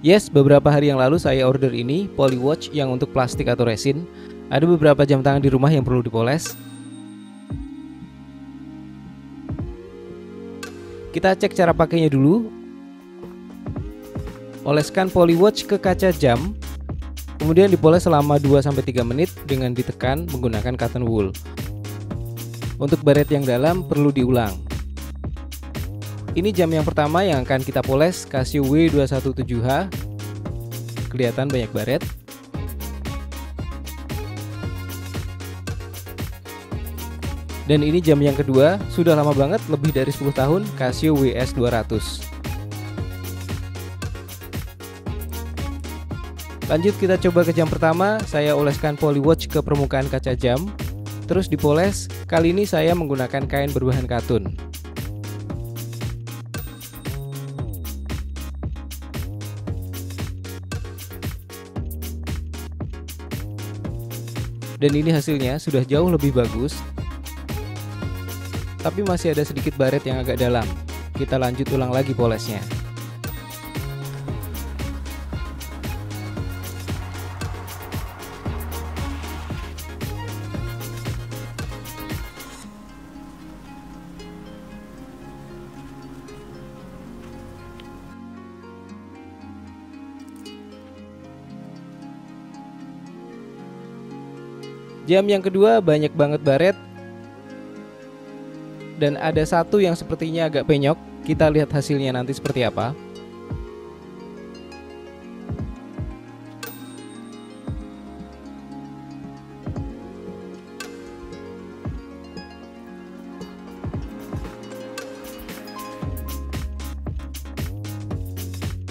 Yes, beberapa hari yang lalu saya order ini, Polywatch yang untuk plastik atau resin. Ada beberapa jam tangan di rumah yang perlu dipoles. Kita cek cara pakainya dulu. Oleskan Polywatch ke kaca jam, kemudian dipoles selama 2-3 menit dengan ditekan menggunakan cotton wool. Untuk baret yang dalam perlu diulang. Ini jam yang pertama yang akan kita poles, Casio W217H. Kelihatan banyak baret. Dan ini jam yang kedua, sudah lama banget, lebih dari 10 tahun, Casio WS200. Lanjut kita coba ke jam pertama, saya oleskan Polywatch ke permukaan kaca jam, terus dipoles. Kali ini saya menggunakan kain berbahan katun. Dan ini hasilnya sudah jauh lebih bagus, tapi masih ada sedikit baret yang agak dalam. Kita lanjut ulang lagi polesnya. Jam yang kedua banyak banget baret, dan ada satu yang sepertinya agak penyok. Kita lihat hasilnya nanti seperti apa.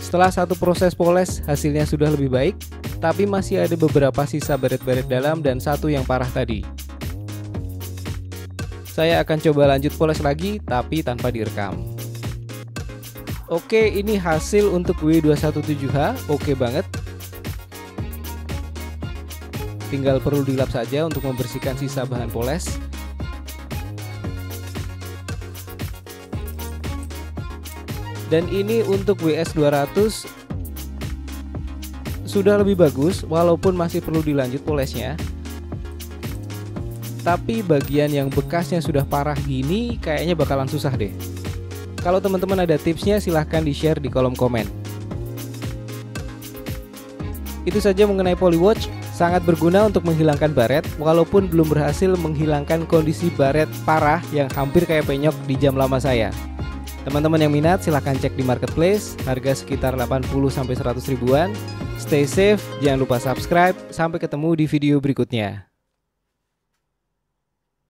Setelah satu proses poles, hasilnya sudah lebih baik, tapi masih ada beberapa sisa baret-baret dalam dan satu yang parah tadi. Saya akan coba lanjut poles lagi, tapi tanpa direkam. Oke, ini hasil untuk W217H, oke banget. Tinggal perlu dilap saja untuk membersihkan sisa bahan poles. Dan ini untuk WS200 sudah lebih bagus, walaupun masih perlu dilanjut polesnya. Tapi bagian yang bekasnya sudah parah gini kayaknya bakalan susah deh. Kalau teman-teman ada tipsnya silahkan di-share di kolom komen. Itu saja mengenai Polywatch, sangat berguna untuk menghilangkan baret, walaupun belum berhasil menghilangkan kondisi baret parah yang hampir kayak penyok di jam lama saya. Teman-teman yang minat silahkan cek di marketplace, harga sekitar 80-100 ribuan. Stay safe, jangan lupa subscribe, sampai ketemu di video berikutnya.